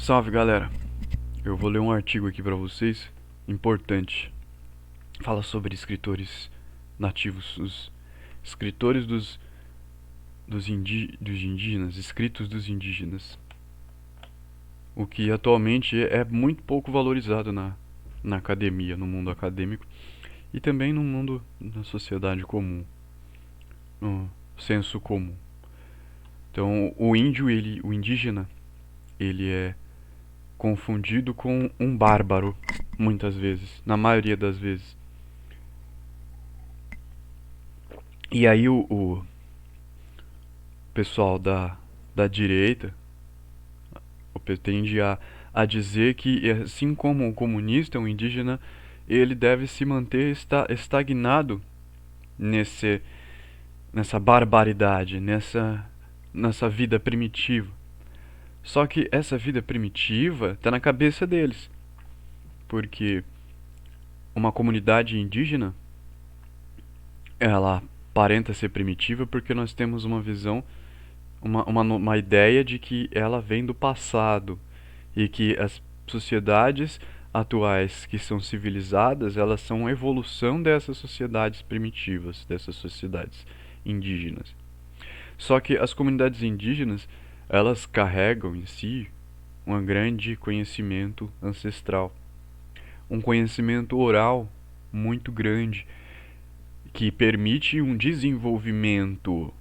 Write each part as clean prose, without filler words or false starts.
Salve, galera. Eu vou ler um artigo aqui pra vocês, importante. Fala sobre escritores nativos, os escritores dos indígenas, escritos dos indígenas. O que atualmente é muito pouco valorizado na academia, no mundo acadêmico e também no mundo, na sociedade comum, no senso comum. Então, o indígena, ele é confundido com um bárbaro, muitas vezes, na maioria das vezes. E aí o pessoal da direita tende a dizer que, assim como o comunista, o indígena, ele deve se manter estagnado nesse, nessa barbaridade, nessa vida primitiva. Só que essa vida primitiva está na cabeça deles, porque uma comunidade indígena, ela aparenta ser primitiva porque nós temos uma visão, uma ideia de que ela vem do passado e que as sociedades atuais que são civilizadas, elas são uma evolução dessas sociedades primitivas, dessas sociedades indígenas. Só que as comunidades indígenas, elas carregam em si um grande conhecimento ancestral, um conhecimento oral muito grande que permite um desenvolvimento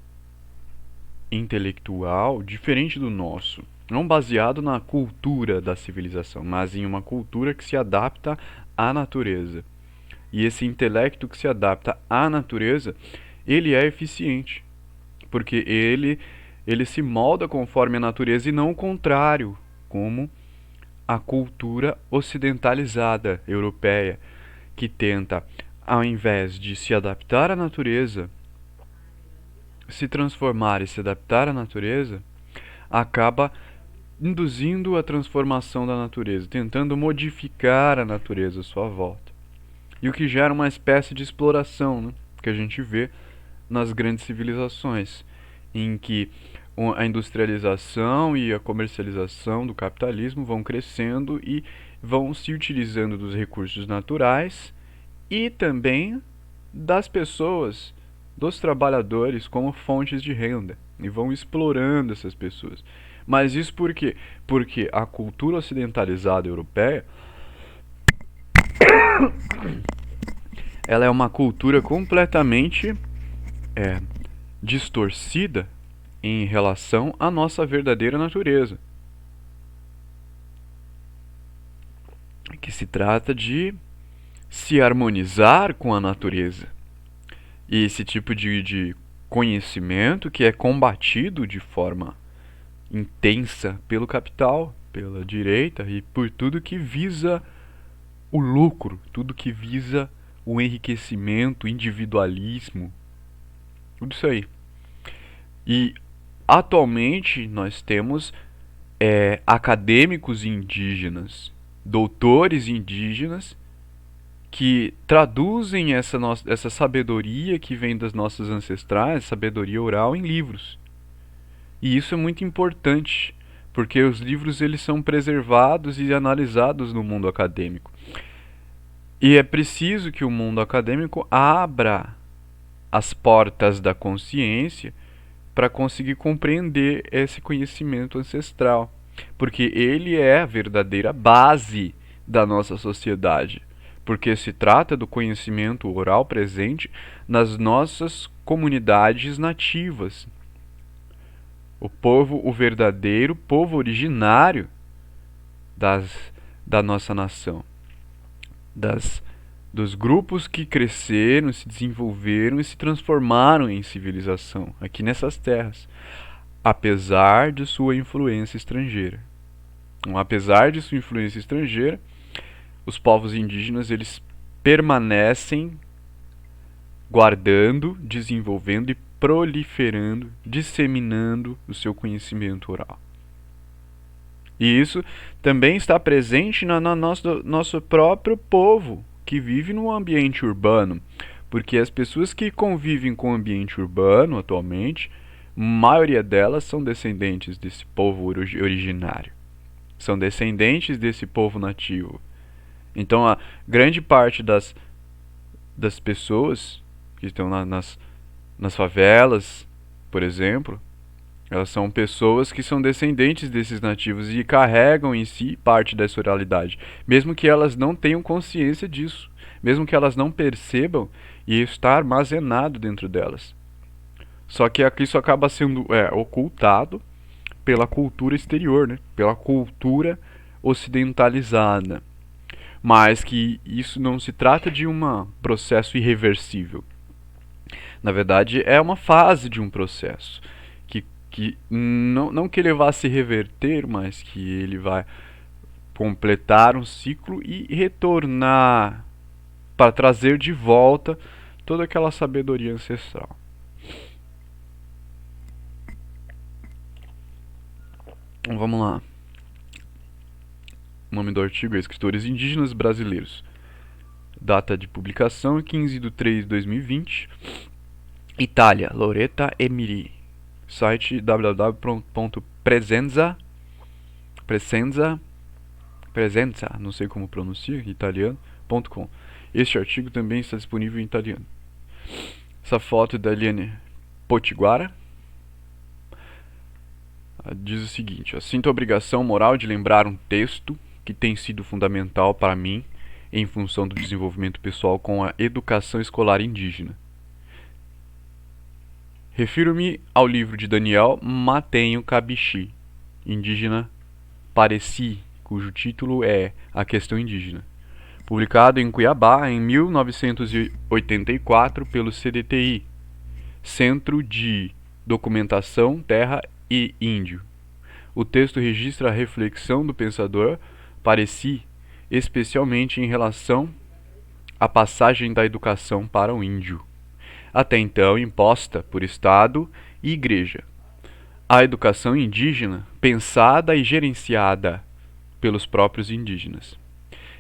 intelectual diferente do nosso, não baseado na cultura da civilização, mas em uma cultura que se adapta à natureza. E esse intelecto que se adapta à natureza, ele é eficiente, porque ele se molda conforme a natureza e não o contrário, como a cultura ocidentalizada europeia, que tenta, ao invés de se adaptar à natureza, se transformar e se adaptar à natureza, acaba induzindo a transformação da natureza, tentando modificar a natureza à sua volta. E o que gera uma espécie de exploração, né, que a gente vê nas grandes civilizações, em que a industrialização e a comercialização do capitalismo vão crescendo e vão se utilizando dos recursos naturais e também das pessoas, dos trabalhadores como fontes de renda e vão explorando essas pessoas. Mas isso por quê? Porque a cultura ocidentalizada europeia, ela é uma cultura completamente distorcida em relação à nossa verdadeira natureza, que se trata de se harmonizar com a natureza. E esse tipo de conhecimento que é combatido de forma intensa pelo capital, pela direita e por tudo que visa o lucro, tudo que visa o enriquecimento, o individualismo, tudo isso aí. E atualmente nós temos acadêmicos indígenas, doutores indígenas, que traduzem essa sabedoria que vem das nossas ancestrais, sabedoria oral, em livros. E isso é muito importante, porque os livros eles são preservados e analisados no mundo acadêmico. E é preciso que o mundo acadêmico abra as portas da consciência para conseguir compreender esse conhecimento ancestral, porque ele é a verdadeira base da nossa sociedade, porque se trata do conhecimento oral presente nas nossas comunidades nativas. O verdadeiro povo originário da nossa nação, dos grupos que cresceram, se desenvolveram e se transformaram em civilização aqui nessas terras, apesar de sua influência estrangeira. Então, apesar de sua influência estrangeira, os povos indígenas eles permanecem guardando, desenvolvendo e proliferando, disseminando o seu conhecimento oral. E isso também está presente no nosso próprio povo, que vive no ambiente urbano. Porque as pessoas que convivem com o ambiente urbano atualmente, a maioria delas são descendentes desse povo originário. são descendentes desse povo nativo. Então a grande parte das pessoas que estão nas favelas, por exemplo, elas são pessoas que são descendentes desses nativos e carregam em si parte dessa oralidade, mesmo que elas não tenham consciência disso, mesmo que elas não percebam, e isso está armazenado dentro delas. Só que isso acaba sendo ocultado pela cultura exterior, né? Pela cultura ocidentalizada. Mas que isso não se trata de um processo irreversível. Na verdade, é uma fase de um processo que não que ele vá se reverter, mas que ele vai completar um ciclo e retornar para trazer de volta toda aquela sabedoria ancestral. Então, vamos lá. O nome do artigo é Escritores Indígenas Brasileiros. Data de publicação 15/3/2020. Itália, Loretta Emiri. Site www.presenza, não sei como pronuncia, italiano.com. Este artigo também está disponível em italiano. Essa foto é da Eliane Potiguara. Diz o seguinte: sinto a obrigação moral de lembrar um texto que tem sido fundamental para mim em função do desenvolvimento pessoal com a educação escolar indígena. Refiro-me ao livro de Daniel Matenho Cabixi, indígena Pareci, cujo título é A Questão Indígena, publicado em Cuiabá em 1984 pelo CDTI, Centro de Documentação Terra e Índio. O texto registra a reflexão do pensador Pareci, especialmente em relação à passagem da educação para o índio, até então imposta por Estado e Igreja. A educação indígena, pensada e gerenciada pelos próprios indígenas.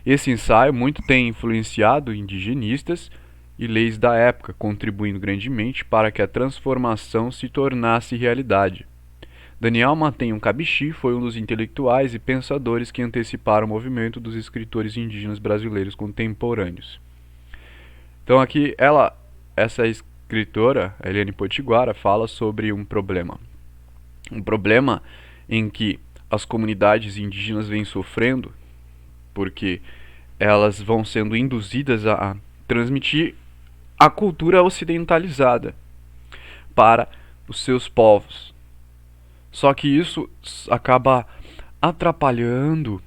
Esse ensaio muito tem influenciado indigenistas e leis da época, contribuindo grandemente para que a transformação se tornasse realidade. Daniel Matenho Cabixi foi um dos intelectuais e pensadores que anteciparam o movimento dos escritores indígenas brasileiros contemporâneos. Então aqui essa escritora, Eliane Potiguara, fala sobre um problema em que as comunidades indígenas vêm sofrendo porque elas vão sendo induzidas a transmitir a cultura ocidentalizada para os seus povos. Só que isso acaba atrapalhando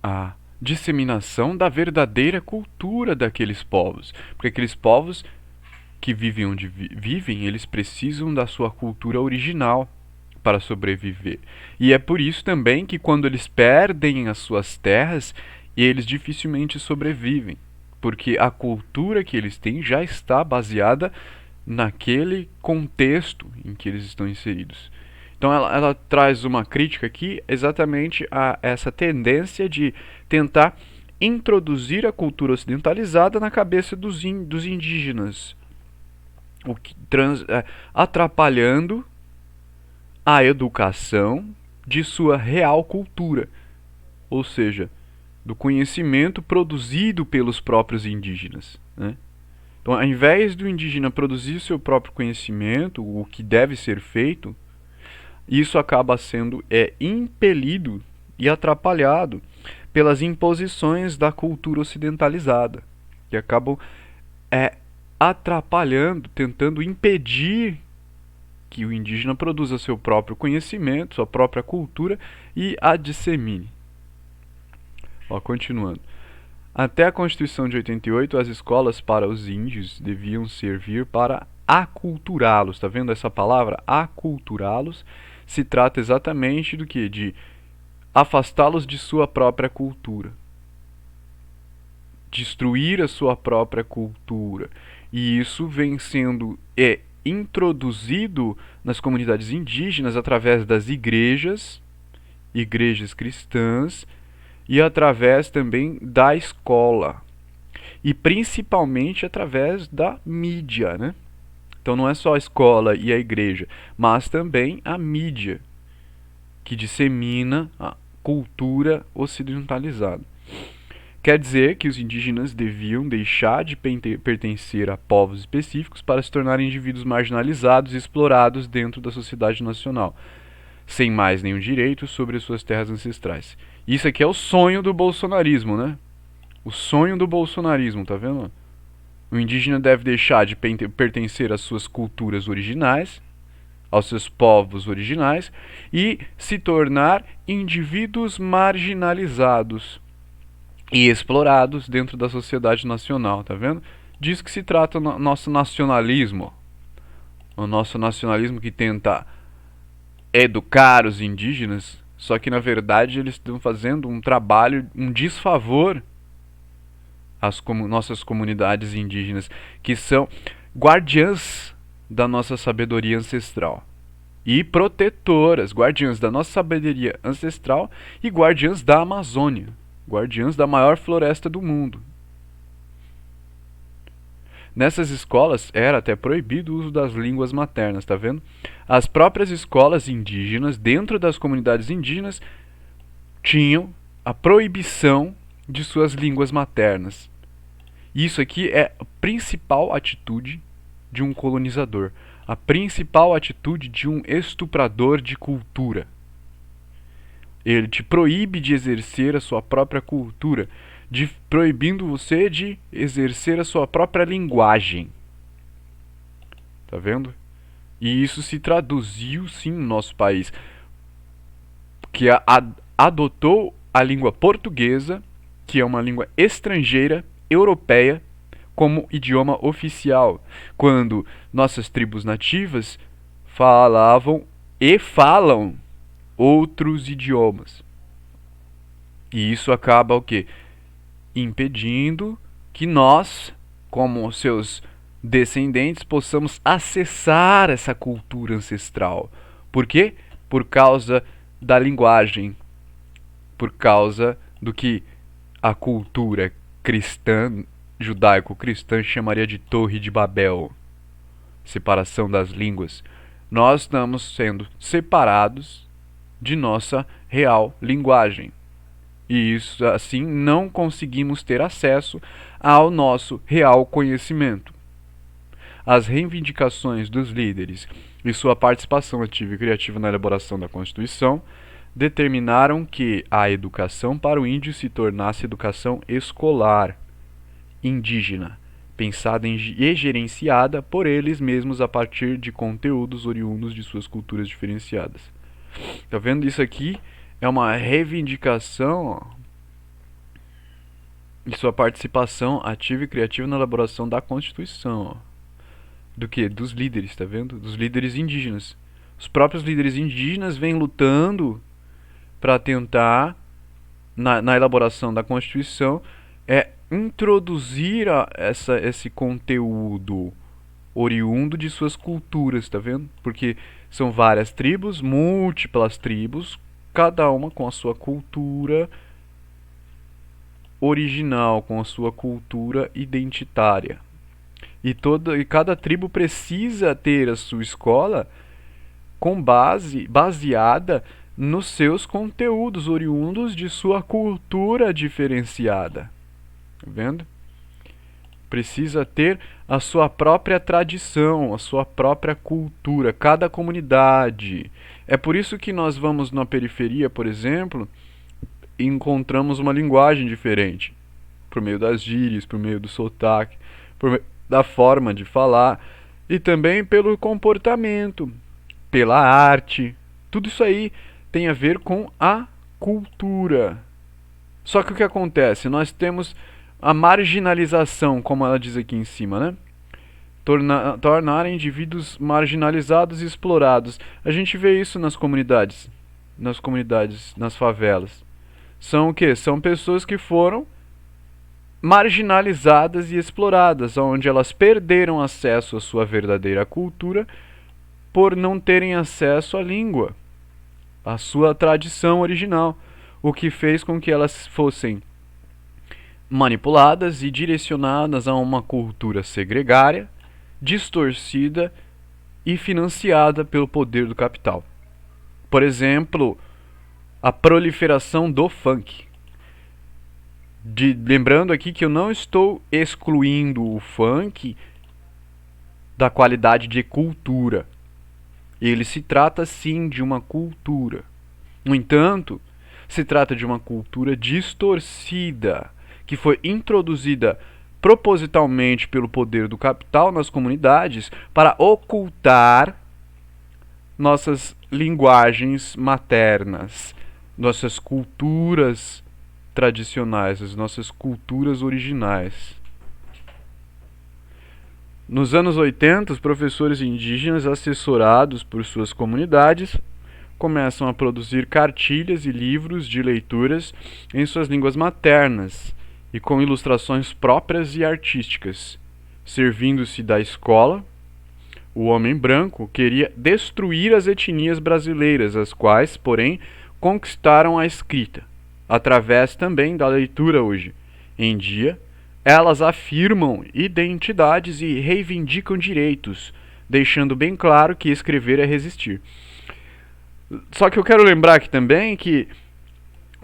a disseminação da verdadeira cultura daqueles povos. Porque aqueles povos que vivem onde vivem, eles precisam da sua cultura original para sobreviver. E é por isso também que quando eles perdem as suas terras, eles dificilmente sobrevivem. Porque a cultura que eles têm já está baseada naquele contexto em que eles estão inseridos. Então ela traz uma crítica aqui exatamente a essa tendência de tentar introduzir a cultura ocidentalizada na cabeça dos indígenas, o que atrapalhando a educação de sua real cultura, ou seja, do conhecimento produzido pelos próprios indígenas, né? Então, ao invés do indígena produzir seu próprio conhecimento, o que deve ser feito, isso acaba sendo impelido e atrapalhado pelas imposições da cultura ocidentalizada, que acabam atrapalhando, tentando impedir que o indígena produza seu próprio conhecimento, sua própria cultura e a dissemine. Continuando. Até a Constituição de 88, as escolas para os índios deviam servir para aculturá-los. Está vendo essa palavra? Aculturá-los. Se trata exatamente do que? De afastá-los de sua própria cultura. Destruir a sua própria cultura. E isso vem sendo introduzido nas comunidades indígenas através das igrejas cristãs, e através também da escola. E principalmente através da mídia, né? Então não é só a escola e a igreja, mas também a mídia, que dissemina a cultura ocidentalizada. Quer dizer que os indígenas deviam deixar de pertencer a povos específicos para se tornarem indivíduos marginalizados e explorados dentro da sociedade nacional, sem mais nenhum direito sobre as suas terras ancestrais. Isso aqui é o sonho do bolsonarismo, né? O sonho do bolsonarismo, tá vendo? O indígena deve deixar de pertencer às suas culturas originais, aos seus povos originais, e se tornar indivíduos marginalizados e explorados dentro da sociedade nacional, tá vendo? Disso que se trata o nosso nacionalismo. O nosso nacionalismo que tenta educar os indígenas, só que na verdade eles estão fazendo um trabalho, um desfavor às nossas comunidades indígenas, que são guardiãs da nossa sabedoria ancestral e protetoras, guardiãs da nossa sabedoria ancestral e guardiãs da Amazônia, guardiãs da maior floresta do mundo. Nessas escolas era até proibido o uso das línguas maternas, tá vendo? As próprias escolas indígenas, dentro das comunidades indígenas, tinham a proibição de suas línguas maternas. Isso aqui é a principal atitude de um colonizador, a principal atitude de um estuprador de cultura. Ele te proíbe de exercer a sua própria cultura, proibindo você de exercer a sua própria linguagem. Tá vendo? E isso se traduziu sim no nosso país, que adotou a língua portuguesa, que é uma língua estrangeira, europeia, como idioma oficial, quando nossas tribos nativas falavam e falam outros idiomas. E isso acaba o quê? Impedindo que nós, como seus descendentes, possamos acessar essa cultura ancestral. Por quê? Por causa da linguagem, por causa do que a cultura cristã, judaico-cristã, chamaria de Torre de Babel, separação das línguas. Nós estamos sendo separados de nossa real linguagem. E isso, assim, não conseguimos ter acesso ao nosso real conhecimento. As reivindicações dos líderes e sua participação ativa e criativa na elaboração da Constituição determinaram que a educação para o índio se tornasse educação escolar, indígena, pensada e gerenciada por eles mesmos a partir de conteúdos oriundos de suas culturas diferenciadas. Tá vendo? Isso aqui é uma reivindicação de sua participação ativa e criativa na elaboração da Constituição. Do que? Dos líderes, tá vendo? Dos líderes indígenas. Os próprios líderes indígenas vêm lutando para tentar, na elaboração da Constituição, introduzir esse conteúdo oriundo de suas culturas, tá vendo? Porque são várias tribos, múltiplas tribos, cada uma com a sua cultura original, com a sua cultura identitária. E cada tribo precisa ter a sua escola baseada nos seus conteúdos oriundos de sua cultura diferenciada. Tá vendo? Precisa ter a sua própria tradição, a sua própria cultura, cada comunidade. É por isso que nós vamos na periferia, por exemplo, e encontramos uma linguagem diferente, por meio das gírias, por meio do sotaque, por meio da forma de falar, e também pelo comportamento, pela arte. Tudo isso aí tem a ver com a cultura. Só que o que acontece? Nós temos a marginalização, como ela diz aqui em cima, né? Tornar indivíduos marginalizados e explorados. A gente vê isso nas comunidades, nas favelas. São o quê? São pessoas que foram marginalizadas e exploradas, onde elas perderam acesso à sua verdadeira cultura por não terem acesso à língua, à sua tradição original, o que fez com que elas fossem manipuladas e direcionadas a uma cultura segregária, distorcida e financiada pelo poder do capital. Por exemplo, a proliferação do funk. Lembrando aqui que eu não estou excluindo o funk da qualidade de cultura. Ele se trata sim de uma cultura. No entanto, se trata de uma cultura distorcida, que foi introduzida propositalmente pelo poder do capital nas comunidades para ocultar nossas linguagens maternas, nossas culturas tradicionais, as nossas culturas originais. Nos anos 80, os professores indígenas, assessorados por suas comunidades, começam a produzir cartilhas e livros de leituras em suas línguas maternas e com ilustrações próprias e artísticas. Servindo-se da escola, o homem branco queria destruir as etnias brasileiras, as quais, porém, conquistaram a escrita, através também da leitura hoje em dia. Elas afirmam identidades e reivindicam direitos, deixando bem claro que escrever é resistir. Só que eu quero lembrar aqui também que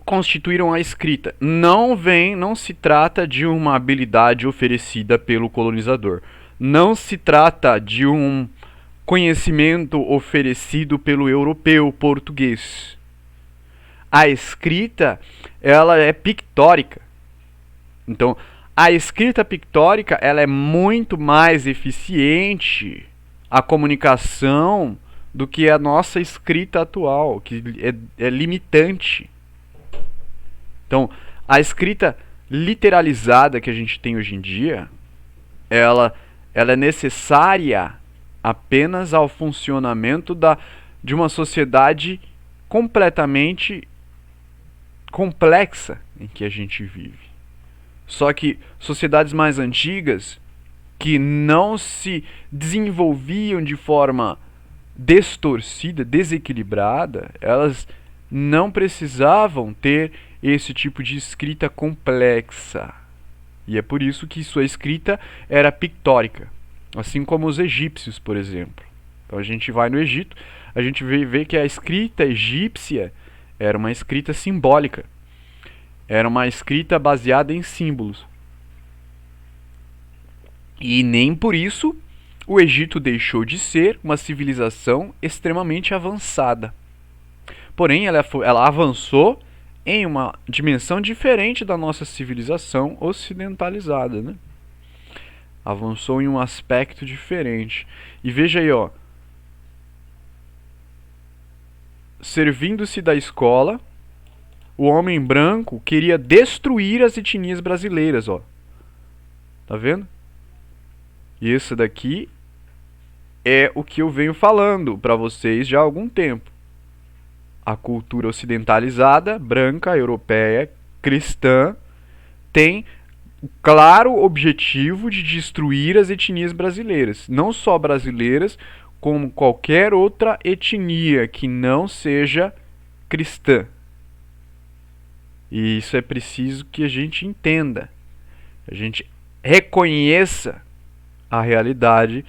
constituíram a escrita. Não se trata de uma habilidade oferecida pelo colonizador. Não se trata de um conhecimento oferecido pelo europeu português. A escrita, ela é pictórica. Então, a escrita pictórica, ela é muito mais eficiente a comunicação do que a nossa escrita atual, que é limitante. Então, a escrita literalizada que a gente tem hoje em dia, ela é necessária apenas ao funcionamento de uma sociedade completamente complexa em que a gente vive. Só que sociedades mais antigas, que não se desenvolviam de forma distorcida, desequilibrada, elas não precisavam ter esse tipo de escrita complexa. E é por isso que sua escrita era pictórica, assim como os egípcios, por exemplo. Então a gente vai no Egito, a gente vê que a escrita egípcia era uma escrita simbólica. Era uma escrita baseada em símbolos. E nem por isso o Egito deixou de ser uma civilização extremamente avançada. Porém, ela avançou em uma dimensão diferente da nossa civilização ocidentalizada, né? Avançou em um aspecto diferente. E veja aí, ó. Servindo-se da escola, o homem branco queria destruir as etnias brasileiras, ó. Tá vendo? E isso daqui é o que eu venho falando para vocês já há algum tempo. A cultura ocidentalizada, branca, europeia, cristã, tem o claro objetivo de destruir as etnias brasileiras. Não só brasileiras, como qualquer outra etnia que não seja cristã. E isso é preciso que a gente entenda. A gente reconheça a realidade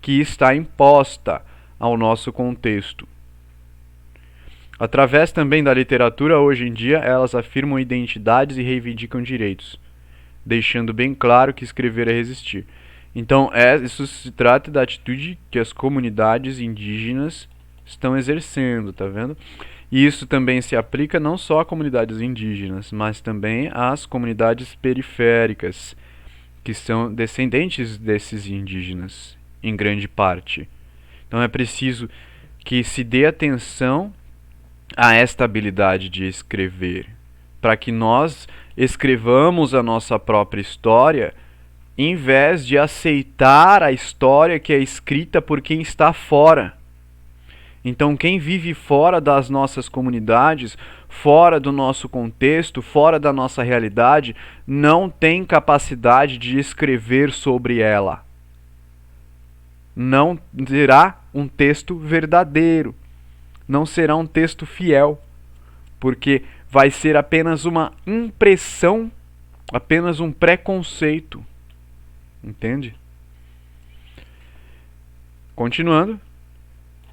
que está imposta ao nosso contexto. Através também da literatura, hoje em dia, elas afirmam identidades e reivindicam direitos, deixando bem claro que escrever é resistir. Então, isso se trata da atitude que as comunidades indígenas estão exercendo, tá vendo? E isso também se aplica não só a comunidades indígenas, mas também às comunidades periféricas, que são descendentes desses indígenas, em grande parte. Então é preciso que se dê atenção a esta habilidade de escrever, para que nós escrevamos a nossa própria história, em vez de aceitar a história que é escrita por quem está fora. Então, quem vive fora das nossas comunidades, fora do nosso contexto, fora da nossa realidade, não tem capacidade de escrever sobre ela. Não será um texto verdadeiro. Não será um texto fiel. Porque vai ser apenas uma impressão, apenas um preconceito. Entende? Continuando.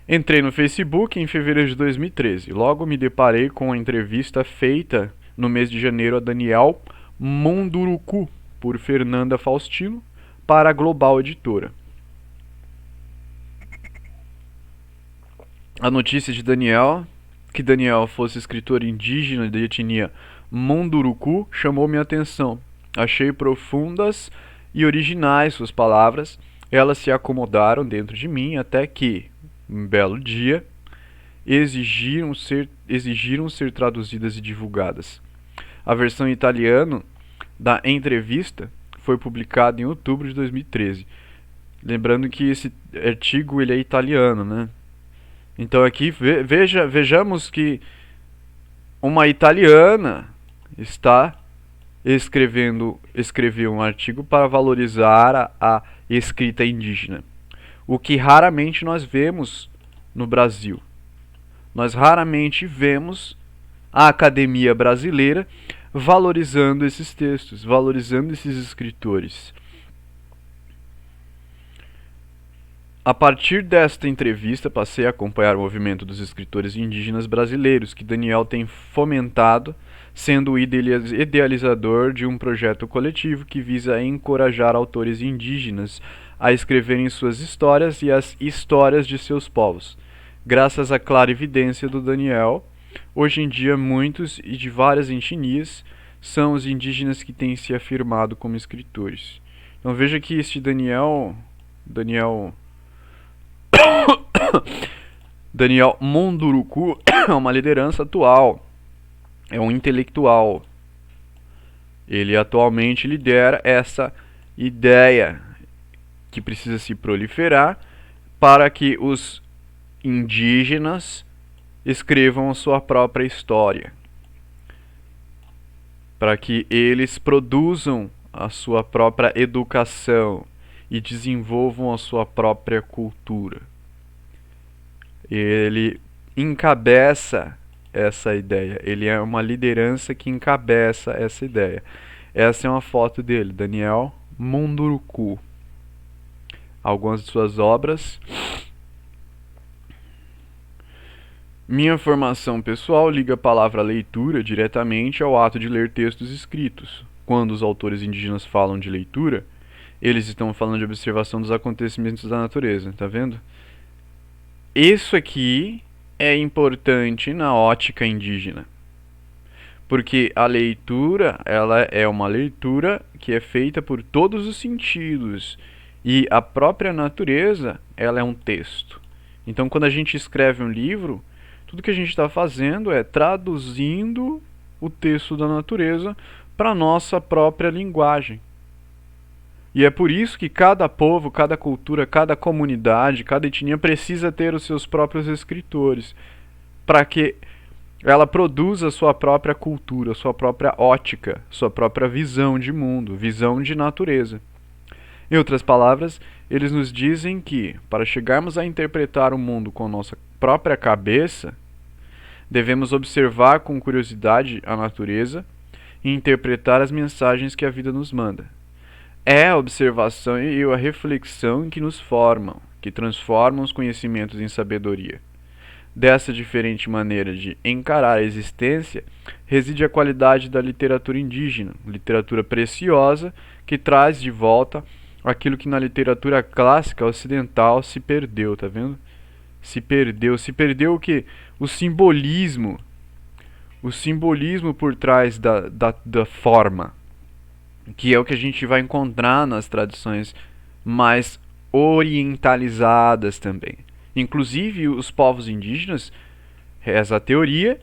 Entrei no Facebook em fevereiro de 2013. Logo me deparei com a entrevista feita no mês de janeiro a Daniel Munduruku por Fernanda Faustino para a Global Editora. A notícia de que Daniel fosse escritor indígena de etnia Munduruku, chamou minha atenção. Achei profundas e originais suas palavras. Elas se acomodaram dentro de mim até que, um belo dia, exigiram ser traduzidas e divulgadas. A versão italiana da entrevista foi publicada em outubro de 2013. Lembrando que esse artigo ele é italiano, né? Então aqui vejamos que uma italiana escreveu um artigo para valorizar a escrita indígena, o que raramente nós vemos no Brasil. Nós raramente vemos a academia brasileira valorizando esses textos, valorizando esses escritores. A partir desta entrevista, passei a acompanhar o movimento dos escritores indígenas brasileiros que Daniel tem fomentado, sendo o idealizador de um projeto coletivo que visa encorajar autores indígenas a escreverem suas histórias e as histórias de seus povos. Graças à clarividência do Daniel, hoje em dia muitos e de várias etnias são os indígenas que têm se afirmado como escritores. Então veja que este Daniel Munduruku é uma liderança atual, é um intelectual. Ele atualmente lidera essa ideia que precisa se proliferar para que os indígenas escrevam a sua própria história, para que eles produzam a sua própria educação e desenvolvam a sua própria cultura. Ele encabeça essa ideia, ele é uma liderança que encabeça essa ideia. Essa é uma foto dele, Daniel Munduruku. Algumas de suas obras. Minha formação pessoal liga a palavra leitura diretamente ao ato de ler textos escritos. Quando os autores indígenas falam de leitura, eles estão falando de observação dos acontecimentos da natureza, tá vendo? Isso aqui é importante na ótica indígena, porque a leitura, ela é uma leitura que é feita por todos os sentidos, e a própria natureza, ela é um texto. Então, quando a gente escreve um livro, tudo que a gente está fazendo é traduzindo o texto da natureza para a nossa própria linguagem. E é por isso que cada povo, cada cultura, cada comunidade, cada etnia precisa ter os seus próprios escritores, para que ela produza a sua própria cultura, sua própria ótica, sua própria visão de mundo, visão de natureza. Em outras palavras, eles nos dizem que, para chegarmos a interpretar o mundo com nossa própria cabeça, devemos observar com curiosidade a natureza e interpretar as mensagens que a vida nos manda. É a observação e a reflexão que nos formam, que transformam os conhecimentos em sabedoria. Dessa diferente maneira de encarar a existência reside a qualidade da literatura indígena, literatura preciosa que traz de volta aquilo que na literatura clássica ocidental se perdeu, tá vendo? Se perdeu o quê? O simbolismo por trás da forma, que é o que a gente vai encontrar nas tradições mais orientalizadas também. Inclusive, os povos indígenas, reza a teoria,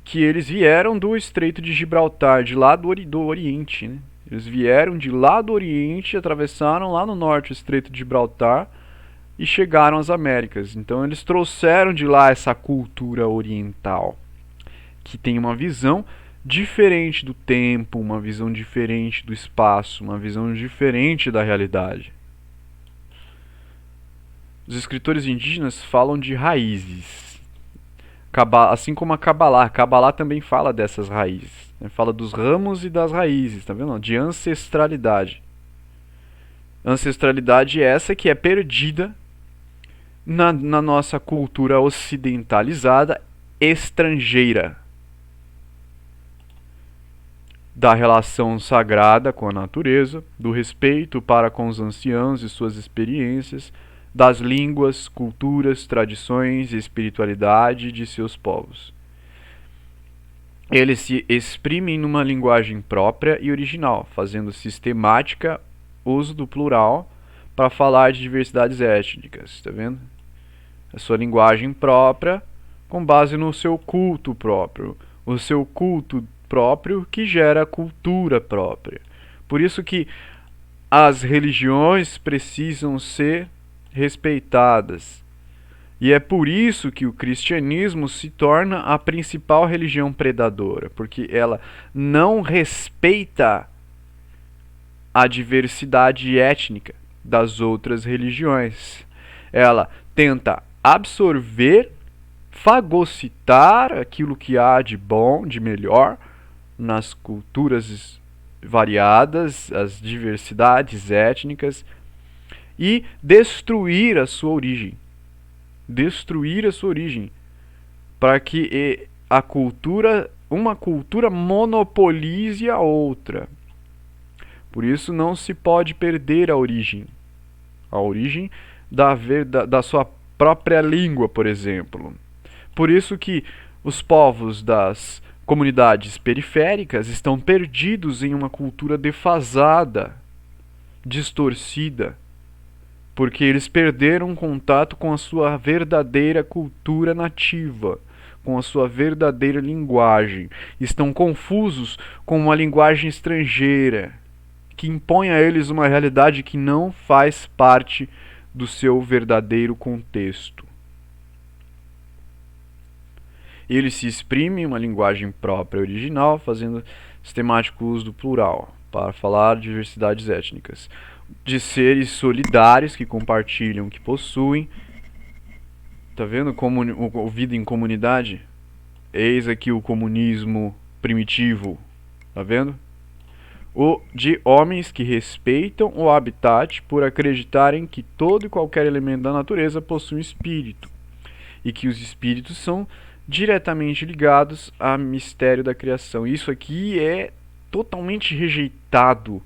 que eles vieram do Estreito de Gibraltar, de lá do Oriente, né? Eles vieram de lá do Oriente, atravessaram lá no norte o Estreito de Gibraltar e chegaram às Américas. Então eles trouxeram de lá essa cultura oriental, que tem uma visão diferente do tempo, uma visão diferente do espaço, uma visão diferente da realidade. Os escritores indígenas falam de raízes, assim como a Kabbalah. A Kabbalah também fala dessas raízes, né? Fala dos ramos e das raízes, tá vendo? De ancestralidade. Ancestralidade essa que é perdida na nossa cultura ocidentalizada estrangeira, da relação sagrada com a natureza, do respeito para com os anciãos e suas experiências, das línguas, culturas, tradições e espiritualidade de seus povos. Eles se exprimem numa linguagem própria e original, fazendo sistemática uso do plural para falar de diversidades étnicas, está vendo? A sua linguagem própria com base no seu culto próprio, o seu culto próprio que gera cultura própria. Por isso que as religiões precisam ser respeitadas. E é por isso que o cristianismo se torna a principal religião predadora, porque ela não respeita a diversidade étnica das outras religiões. Ela tenta absorver, fagocitar aquilo que há de bom, de melhor nas culturas variadas, as diversidades étnicas, e destruir a sua origem. Destruir a sua origem, para que uma cultura monopolize a outra. Por isso não se pode perder a origem da sua própria língua, por exemplo. Por isso que os povos das comunidades periféricas estão perdidos em uma cultura defasada, distorcida, porque eles perderam contato com a sua verdadeira cultura nativa, com a sua verdadeira linguagem. Estão confusos com uma linguagem estrangeira, que impõe a eles uma realidade que não faz parte do seu verdadeiro contexto. Eles se exprimem em uma linguagem própria original, fazendo sistemático uso do plural, para falar de diversidades étnicas, de seres solidários que compartilham, que possuem. Tá vendo como vida em comunidade? Eis aqui o comunismo primitivo. Tá vendo? O de homens que respeitam o habitat por acreditarem que todo e qualquer elemento da natureza possui um espírito e que os espíritos são diretamente ligados ao mistério da criação. Isso aqui é totalmente rejeitado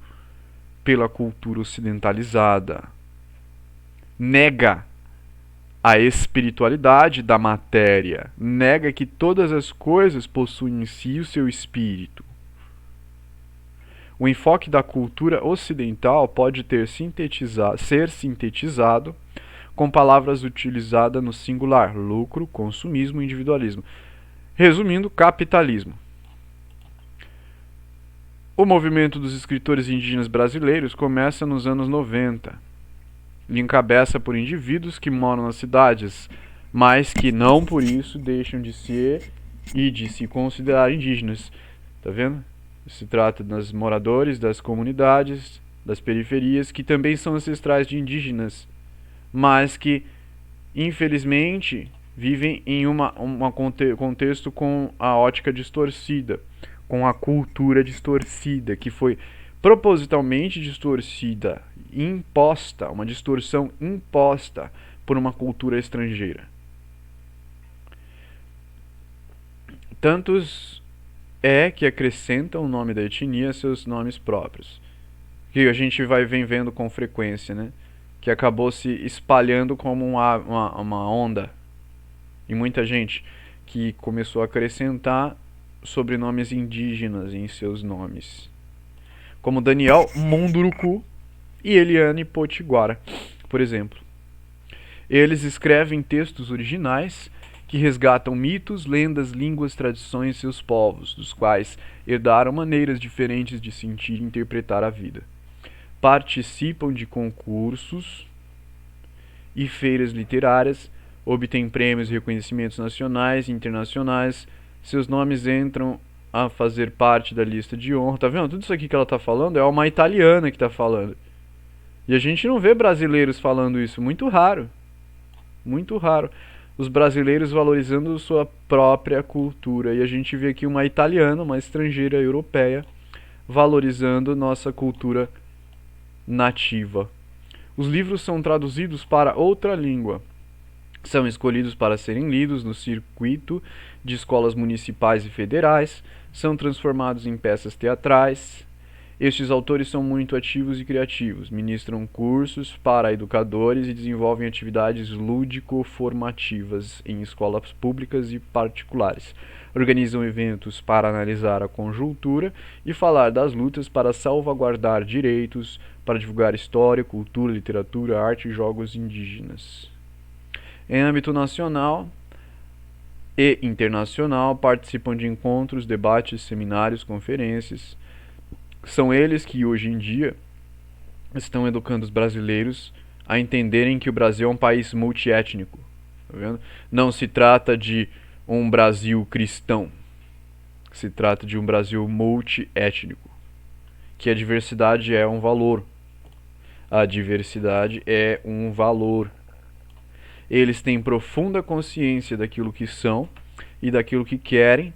pela cultura ocidentalizada. Nega a espiritualidade da matéria, nega que todas as coisas possuem em si o seu espírito. O enfoque da cultura ocidental pode ser sintetizado com palavras utilizadas no singular: lucro, consumismo e individualismo. Resumindo, capitalismo. O movimento dos escritores indígenas brasileiros começa nos anos 90. Ele encabeça por indivíduos que moram nas cidades, mas que não por isso deixam de ser e de se considerar indígenas. Tá vendo? Se trata dos moradores das comunidades, das periferias, que também são ancestrais de indígenas, mas que, infelizmente, vivem em um contexto com a ótica distorcida, com a cultura distorcida, que foi propositalmente distorcida, imposta, uma distorção imposta por uma cultura estrangeira. Tantos é que acrescentam o nome da etnia a seus nomes próprios, que a gente vem vendo com frequência, né? Que acabou se espalhando como uma onda, e muita gente que começou a acrescentar sobrenomes indígenas em seus nomes, como Daniel Munduruku e Eliane Potiguara, por exemplo. Eles escrevem textos originais que resgatam mitos, lendas, línguas, tradições de seus povos, dos quais herdaram maneiras diferentes de sentir e interpretar a vida. Participam de concursos e feiras literárias, obtêm prêmios e reconhecimentos nacionais e internacionais. Seus nomes entram a fazer parte da lista de honra. Tá vendo? Tudo isso aqui que ela tá falando é uma italiana que tá falando. E a gente não vê brasileiros falando isso, muito raro. Muito raro. Os brasileiros valorizando sua própria cultura. E a gente vê aqui uma italiana, uma estrangeira europeia, valorizando nossa cultura nativa. Os livros são traduzidos para outra língua. São escolhidos para serem lidos no circuito de escolas municipais e federais, são transformados em peças teatrais. Estes autores são muito ativos e criativos, ministram cursos para educadores e desenvolvem atividades lúdico-formativas em escolas públicas e particulares. Organizam eventos para analisar a conjuntura e falar das lutas para salvaguardar direitos, para divulgar história, cultura, literatura, arte e jogos indígenas. Em âmbito nacional e internacional, participam de encontros, debates, seminários, conferências. São eles que, hoje em dia, estão educando os brasileiros a entenderem que o Brasil é um país multiétnico. Tá vendo? Não se trata de um Brasil cristão. Se trata de um Brasil multiétnico. Que a diversidade é um valor. A diversidade é um valor. Eles têm profunda consciência daquilo que são e daquilo que querem,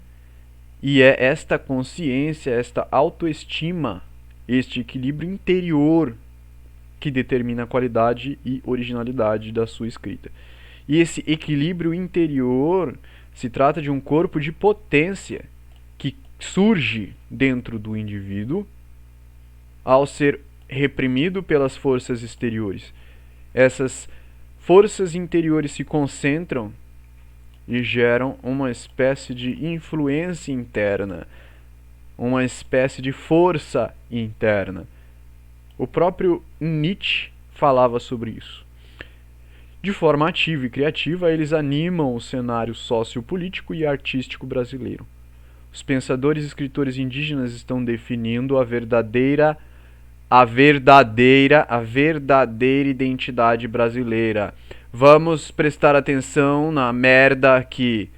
e é esta consciência, esta autoestima, este equilíbrio interior que determina a qualidade e originalidade da sua escrita. E esse equilíbrio interior se trata de um corpo de potência que surge dentro do indivíduo ao ser reprimido pelas forças exteriores. Essas forças interiores se concentram e geram uma espécie de influência interna, uma espécie de força interna. O próprio Nietzsche falava sobre isso. De forma ativa e criativa, eles animam o cenário sociopolítico e artístico brasileiro. Os pensadores e escritores indígenas estão definindo a verdadeira identidade brasileira. Vamos prestar atenção na merda que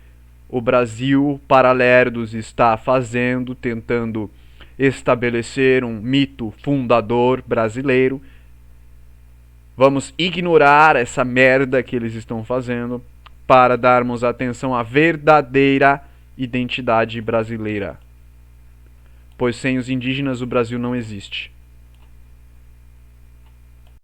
o Brasil Paralerdos está fazendo, tentando estabelecer um mito fundador brasileiro. Vamos ignorar essa merda que eles estão fazendo para darmos atenção à verdadeira identidade brasileira. Pois sem os indígenas o Brasil não existe.